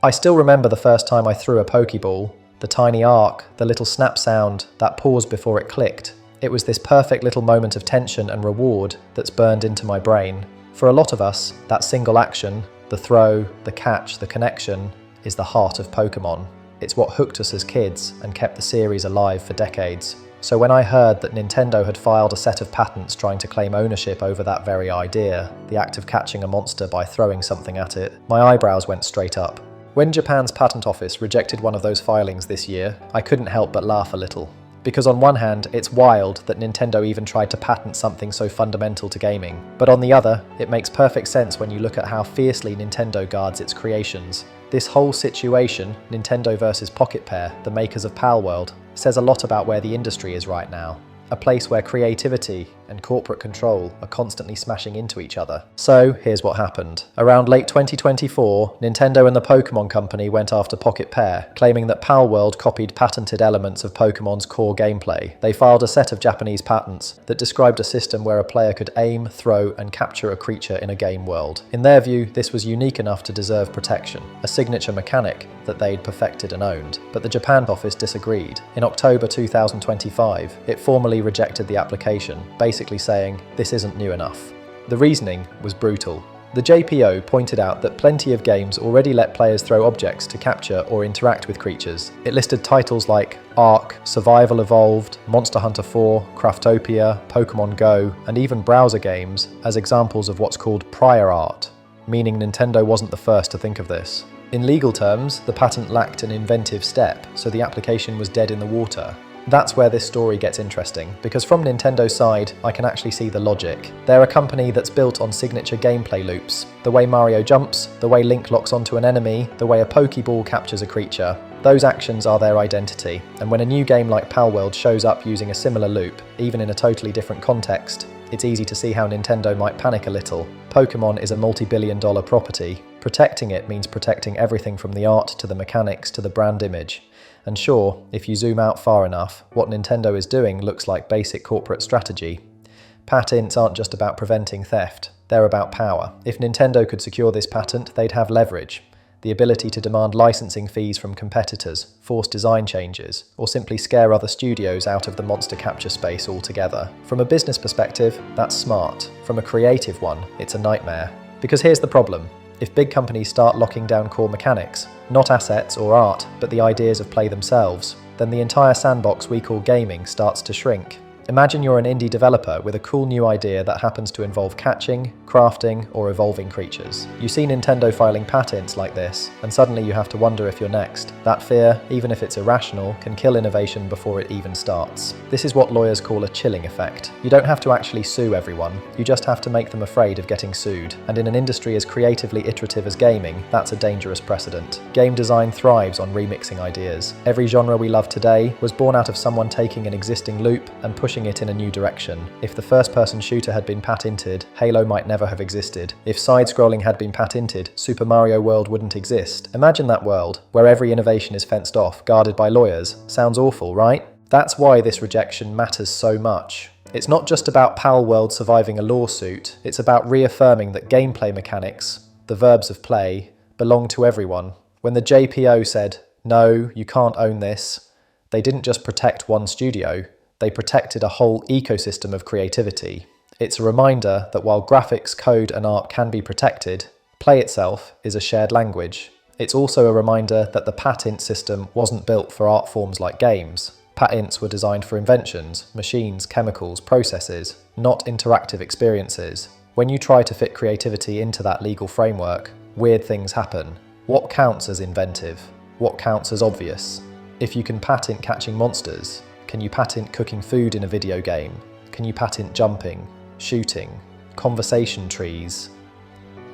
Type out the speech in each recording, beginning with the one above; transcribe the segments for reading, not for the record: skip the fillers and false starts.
I still remember the first time I threw a Pokeball, the tiny arc, the little snap sound, that pause before it clicked. It was this perfect little moment of tension and reward that's burned into my brain. For a lot of us, that single action, the throw, the catch, the connection, is the heart of Pokémon. It's what hooked us as kids and kept the series alive for decades. So when I heard that Nintendo had filed a set of patents trying to claim ownership over that very idea, the act of catching a monster by throwing something at it, my eyebrows went straight up. When Japan's patent office rejected one of those filings this year, I couldn't help but laugh a little. Because on one hand, it's wild that Nintendo even tried to patent something so fundamental to gaming. But on the other, it makes perfect sense when you look at how fiercely Nintendo guards its creations. This whole situation, Nintendo versus Pocket Pair, the makers of Palworld, says a lot about where the industry is right now. A place where creativity and corporate control are constantly smashing into each other. So here's what happened. Around late 2024, Nintendo and the Pokémon Company went after Pocket Pair, claiming that Palworld copied patented elements of Pokémon's core gameplay. They filed a set of Japanese patents that described a system where a player could aim, throw, and capture a creature in a game world. In their view, this was unique enough to deserve protection, a signature mechanic that they'd perfected and owned. But the Japan office disagreed. In October 2025, it formally rejected the application, basically saying, this isn't new enough. The reasoning was brutal. The JPO pointed out that plenty of games already let players throw objects to capture or interact with creatures. It listed titles like Ark, Survival Evolved, Monster Hunter 4, Craftopia, Pokémon Go, and even browser games as examples of what's called prior art, meaning Nintendo wasn't the first to think of this. In legal terms, the patent lacked an inventive step, so the application was dead in the water. That's where this story gets interesting, because from Nintendo's side, I can actually see the logic. They're a company that's built on signature gameplay loops. The way Mario jumps, the way Link locks onto an enemy, the way a Pokeball captures a creature. Those actions are their identity, and when a new game like Palworld shows up using a similar loop, even in a totally different context, it's easy to see how Nintendo might panic a little. Pokémon is a multi-billion-dollar property. Protecting it means protecting everything from the art to the mechanics to the brand image. And sure, if you zoom out far enough, what Nintendo is doing looks like basic corporate strategy. Patents aren't just about preventing theft, they're about power. If Nintendo could secure this patent, they'd have leverage. The ability to demand licensing fees from competitors, force design changes, or simply scare other studios out of the monster capture space altogether. From a business perspective, that's smart. From a creative one, it's a nightmare. Because here's the problem. If big companies start locking down core mechanics, not assets or art, but the ideas of play themselves, then the entire sandbox we call gaming starts to shrink. Imagine you're an indie developer with a cool new idea that happens to involve catching, crafting, or evolving creatures. You see Nintendo filing patents like this, and suddenly you have to wonder if you're next. That fear, even if it's irrational, can kill innovation before it even starts. This is what lawyers call a chilling effect. You don't have to actually sue everyone, you just have to make them afraid of getting sued. And in an industry as creatively iterative as gaming, that's a dangerous precedent. Game design thrives on remixing ideas. Every genre we love today was born out of someone taking an existing loop and pushing it in a new direction. If the first-person shooter had been patented, Halo might never have existed. If side-scrolling had been patented, Super Mario World wouldn't exist. Imagine that world, where every innovation is fenced off, guarded by lawyers. Sounds awful, right? That's why this rejection matters so much. It's not just about Palworld surviving a lawsuit, it's about reaffirming that gameplay mechanics, the verbs of play, belong to everyone. When the JPO said, "No, you can't own this," they didn't just protect one studio, they protected a whole ecosystem of creativity. It's a reminder that while graphics, code, and art can be protected, play itself is a shared language. It's also a reminder that the patent system wasn't built for art forms like games. Patents were designed for inventions, machines, chemicals, processes, not interactive experiences. When you try to fit creativity into that legal framework, weird things happen. What counts as inventive? What counts as obvious? If you can patent catching monsters, can you patent cooking food in a video game? Can you patent jumping, shooting, conversation trees?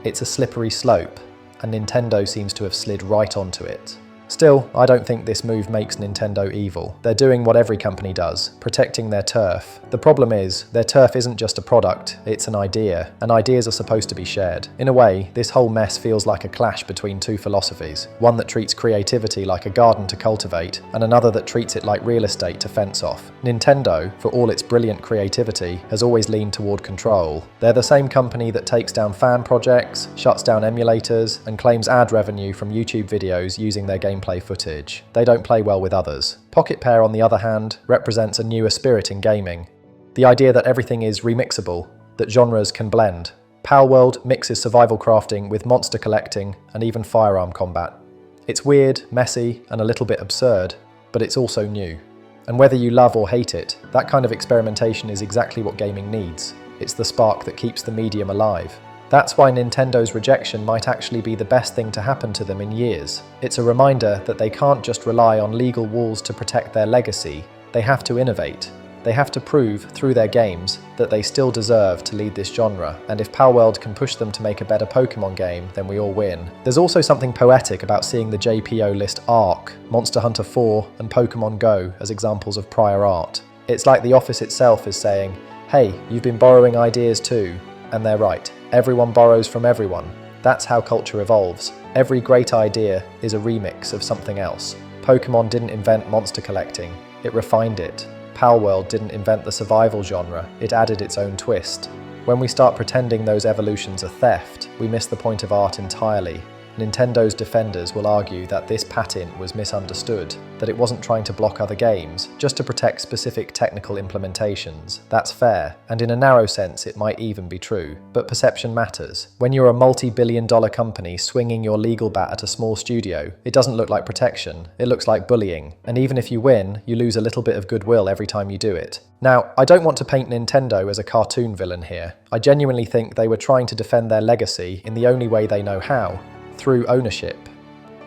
It's a slippery slope, and Nintendo seems to have slid right onto it. Still, I don't think this move makes Nintendo evil. They're doing what every company does, protecting their turf. The problem is, their turf isn't just a product, it's an idea, and ideas are supposed to be shared. In a way, this whole mess feels like a clash between two philosophies, one that treats creativity like a garden to cultivate, and another that treats it like real estate to fence off. Nintendo, for all its brilliant creativity, has always leaned toward control. They're the same company that takes down fan projects, shuts down emulators, and claims ad revenue from YouTube videos using their gameplay footage. They don't play well with others. Pocket Pair, on the other hand, represents a newer spirit in gaming. The idea that everything is remixable, that genres can blend. Palworld mixes survival crafting with monster collecting and even firearm combat. It's weird, messy, and a little bit absurd, but it's also new. And whether you love or hate it, that kind of experimentation is exactly what gaming needs. It's the spark that keeps the medium alive. That's why Nintendo's rejection might actually be the best thing to happen to them in years. It's a reminder that they can't just rely on legal walls to protect their legacy. They have to innovate. They have to prove, through their games, that they still deserve to lead this genre, and if Palworld can push them to make a better Pokémon game, then we all win. There's also something poetic about seeing the JPO list Ark, Monster Hunter 4, and Pokémon Go as examples of prior art. It's like the office itself is saying, hey, you've been borrowing ideas too, and they're right. Everyone borrows from everyone. That's how culture evolves. Every great idea is a remix of something else. Pokémon didn't invent monster collecting, it refined it. Palworld didn't invent the survival genre, it added its own twist. When we start pretending those evolutions are theft, we miss the point of art entirely. Nintendo's defenders will argue that this patent was misunderstood, that it wasn't trying to block other games, just to protect specific technical implementations. That's fair, and in a narrow sense it might even be true. But perception matters. When you're a multi-billion-dollar company swinging your legal bat at a small studio, it doesn't look like protection, it looks like bullying. And even if you win, you lose a little bit of goodwill every time you do it. Now, I don't want to paint Nintendo as a cartoon villain here. I genuinely think they were trying to defend their legacy in the only way they know how. Through ownership.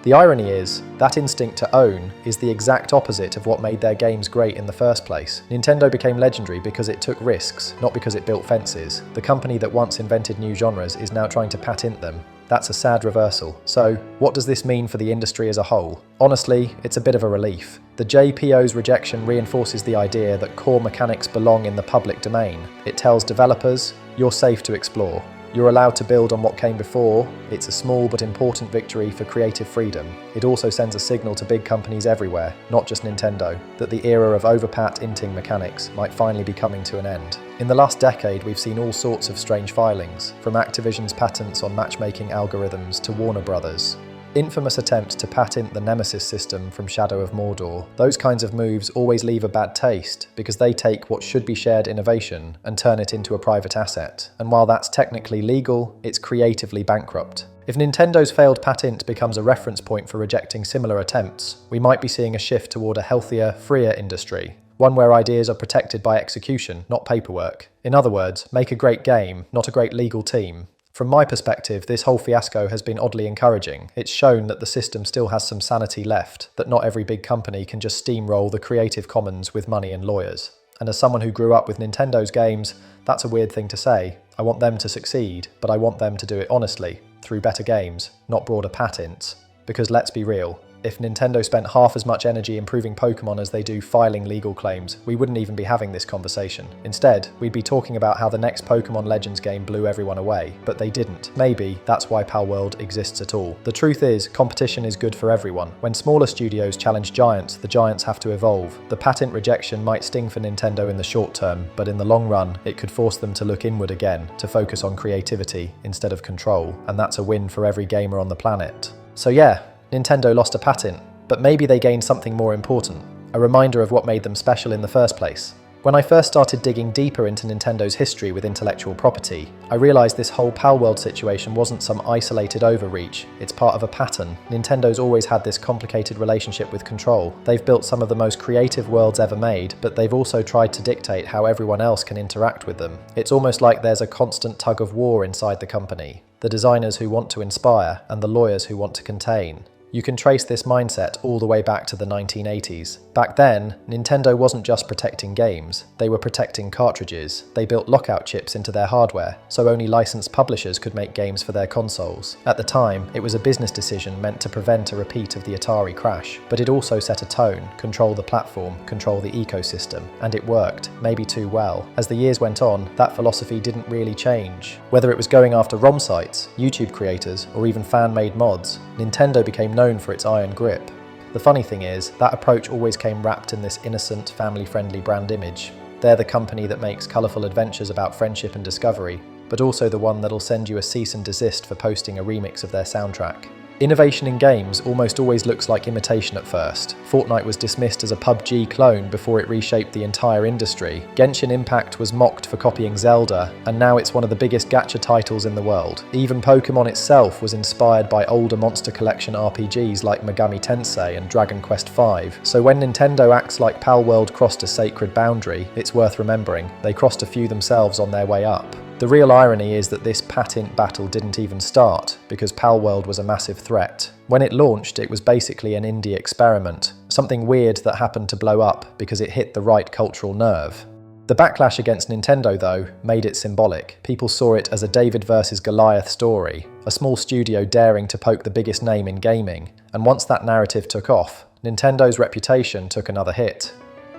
The irony is, that instinct to own is the exact opposite of what made their games great in the first place. Nintendo became legendary because it took risks, not because it built fences. The company that once invented new genres is now trying to patent them. That's a sad reversal. So, what does this mean for the industry as a whole? Honestly, it's a bit of a relief. The JPO's rejection reinforces the idea that core mechanics belong in the public domain. It tells developers, you're safe to explore. You're allowed to build on what came before. It's a small but important victory for creative freedom. It also sends a signal to big companies everywhere, not just Nintendo, that the era of overpat inting mechanics might finally be coming to an end. In the last decade, we've seen all sorts of strange filings, from Activision's patents on matchmaking algorithms to Warner Brothers. Infamous attempts to patent the Nemesis system from Shadow of Mordor. Those kinds of moves always leave a bad taste because they take what should be shared innovation and turn it into a private asset. And while that's technically legal, it's creatively bankrupt. If Nintendo's failed patent becomes a reference point for rejecting similar attempts, we might be seeing a shift toward a healthier, freer industry. One where ideas are protected by execution, not paperwork. In other words, make a great game, not a great legal team. From my perspective, this whole fiasco has been oddly encouraging. It's shown that the system still has some sanity left, that not every big company can just steamroll the Creative Commons with money and lawyers. And as someone who grew up with Nintendo's games, that's a weird thing to say. I want them to succeed, but I want them to do it honestly, through better games, not broader patents. Because let's be real, if Nintendo spent half as much energy improving Pokémon as they do filing legal claims, we wouldn't even be having this conversation. Instead, we'd be talking about how the next Pokémon Legends game blew everyone away, but they didn't. Maybe that's why Palworld exists at all. The truth is, competition is good for everyone. When smaller studios challenge giants, the giants have to evolve. The patent rejection might sting for Nintendo in the short term, but in the long run, it could force them to look inward again, to focus on creativity instead of control, and that's a win for every gamer on the planet. So yeah, Nintendo lost a patent, but maybe they gained something more important, a reminder of what made them special in the first place. When I first started digging deeper into Nintendo's history with intellectual property, I realised this whole Palworld situation wasn't some isolated overreach, it's part of a pattern. Nintendo's always had this complicated relationship with control. They've built some of the most creative worlds ever made, but they've also tried to dictate how everyone else can interact with them. It's almost like there's a constant tug of war inside the company. The designers who want to inspire, and the lawyers who want to contain. You can trace this mindset all the way back to the 1980s. Back then, Nintendo wasn't just protecting games, they were protecting cartridges. They built lockout chips into their hardware, so only licensed publishers could make games for their consoles. At the time, it was a business decision meant to prevent a repeat of the Atari crash, but it also set a tone, control the platform, control the ecosystem, and it worked, maybe too well. As the years went on, that philosophy didn't really change. Whether it was going after ROM sites, YouTube creators, or even fan-made mods, Nintendo became known for its iron grip. The funny thing is, that approach always came wrapped in this innocent, family-friendly brand image. They're the company that makes colourful adventures about friendship and discovery, but also the one that'll send you a cease and desist for posting a remix of their soundtrack. Innovation in games almost always looks like imitation at first. Fortnite was dismissed as a PUBG clone before it reshaped the entire industry. Genshin Impact was mocked for copying Zelda, and now it's one of the biggest gacha titles in the world. Even Pokémon itself was inspired by older Monster Collection RPGs like Megami Tensei and Dragon Quest V. So when Nintendo acts like Palworld crossed a sacred boundary, it's worth remembering. They crossed a few themselves on their way up. The real irony is that this patent battle didn't even start, because Palworld was a massive threat. When it launched, it was basically an indie experiment, something weird that happened to blow up because it hit the right cultural nerve. The backlash against Nintendo, though, made it symbolic. People saw it as a David versus Goliath story, a small studio daring to poke the biggest name in gaming, and once that narrative took off, Nintendo's reputation took another hit.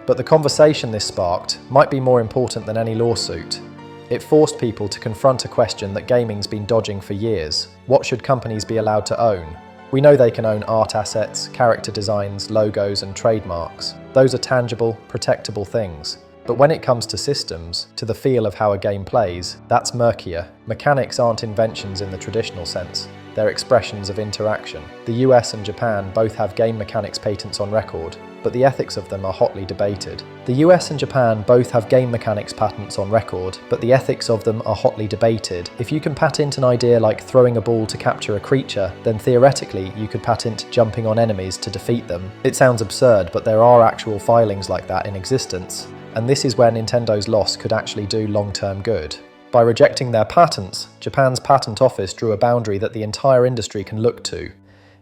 But the conversation this sparked might be more important than any lawsuit. It forced people to confront a question that gaming's been dodging for years. What should companies be allowed to own? We know they can own art assets, character designs, logos, and trademarks. Those are tangible, protectable things. But when it comes to systems, to the feel of how a game plays, that's murkier. Mechanics aren't inventions in the traditional sense. They're expressions of interaction. The US and Japan both have game mechanics patents on record, but the ethics of them are hotly debated. The US and Japan both have game mechanics patents on record, but the ethics of them are hotly debated. If you can patent an idea like throwing a ball to capture a creature, then theoretically you could patent jumping on enemies to defeat them. It sounds absurd, but there are actual filings like that in existence, and this is where Nintendo's loss could actually do long-term good. By rejecting their patents, Japan's patent office drew a boundary that the entire industry can look to.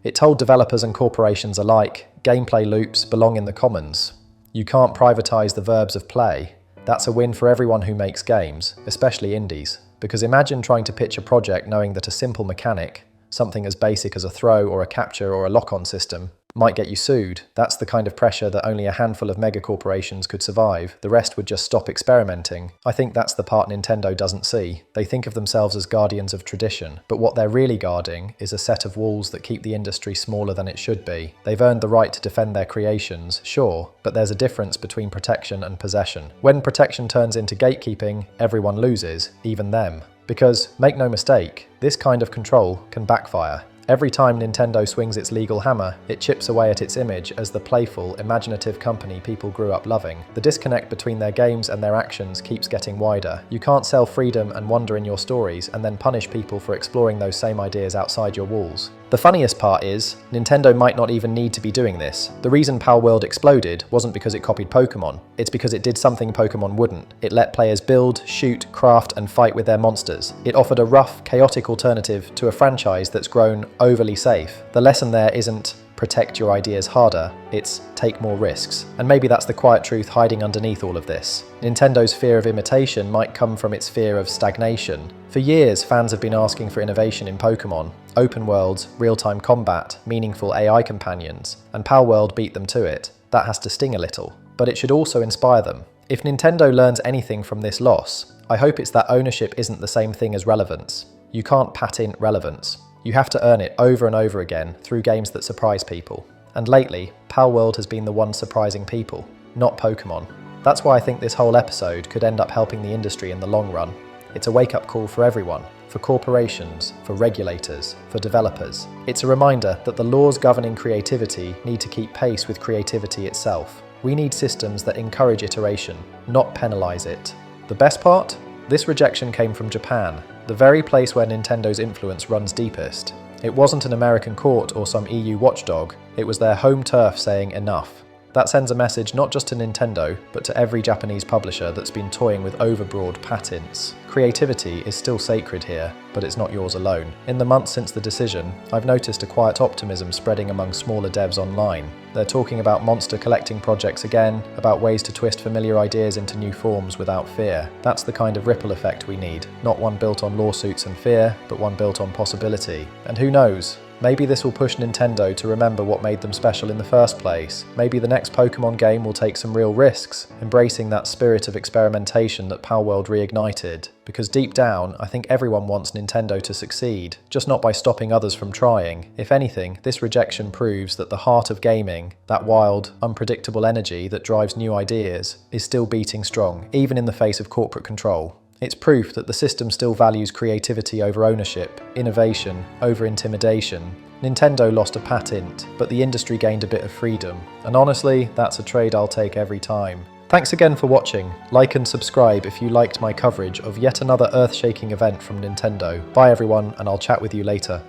It told developers and corporations alike, gameplay loops belong in the commons. You can't privatize the verbs of play. That's a win for everyone who makes games, especially indies. Because imagine trying to pitch a project knowing that a simple mechanic, something as basic as a throw or a capture or a lock-on system, might get you sued. That's the kind of pressure that only a handful of megacorporations could survive. The rest would just stop experimenting. I think that's the part Nintendo doesn't see. They think of themselves as guardians of tradition, but what they're really guarding is a set of walls that keep the industry smaller than it should be. They've earned the right to defend their creations, sure, but there's a difference between protection and possession. When protection turns into gatekeeping, everyone loses, even them. Because, make no mistake, this kind of control can backfire. Every time Nintendo swings its legal hammer, it chips away at its image as the playful, imaginative company people grew up loving. The disconnect between their games and their actions keeps getting wider. You can't sell freedom and wonder in your stories and then punish people for exploring those same ideas outside your walls. The funniest part is, Nintendo might not even need to be doing this. The reason Palworld exploded wasn't because it copied Pokémon. It's because it did something Pokémon wouldn't. It let players build, shoot, craft, and fight with their monsters. It offered a rough, chaotic alternative to a franchise that's grown overly safe. The lesson there isn't protect your ideas harder, it's take more risks. And maybe that's the quiet truth hiding underneath all of this. Nintendo's fear of imitation might come from its fear of stagnation. For years, fans have been asking for innovation in Pokémon. Open worlds, real-time combat, meaningful AI companions, and Palworld beat them to it. That has to sting a little, but it should also inspire them. If Nintendo learns anything from this loss, I hope it's that ownership isn't the same thing as relevance. You can't patent relevance. You have to earn it over and over again through games that surprise people. And lately, Palworld has been the one surprising people, not Pokémon. That's why I think this whole episode could end up helping the industry in the long run. It's a wake-up call for everyone, for corporations, for regulators, for developers. It's a reminder that the laws governing creativity need to keep pace with creativity itself. We need systems that encourage iteration, not penalize it. The best part? This rejection came from Japan, the very place where Nintendo's influence runs deepest. It wasn't an American court or some EU watchdog, it was their home turf saying enough. That sends a message not just to Nintendo, but to every Japanese publisher that's been toying with overbroad patents. Creativity is still sacred here, but it's not yours alone. In the months since the decision, I've noticed a quiet optimism spreading among smaller devs online. They're talking about monster collecting projects again, about ways to twist familiar ideas into new forms without fear. That's the kind of ripple effect we need, not one built on lawsuits and fear, but one built on possibility. And who knows? Maybe this will push Nintendo to remember what made them special in the first place. Maybe the next Pokémon game will take some real risks, embracing that spirit of experimentation that Palworld reignited. Because deep down, I think everyone wants Nintendo to succeed, just not by stopping others from trying. If anything, this rejection proves that the heart of gaming, that wild, unpredictable energy that drives new ideas, is still beating strong, even in the face of corporate control. It's proof that the system still values creativity over ownership, innovation over intimidation. Nintendo lost a patent, but the industry gained a bit of freedom. And honestly, that's a trade I'll take every time. Thanks again for watching. Like and subscribe if you liked my coverage of yet another earth-shaking event from Nintendo. Bye everyone, and I'll chat with you later.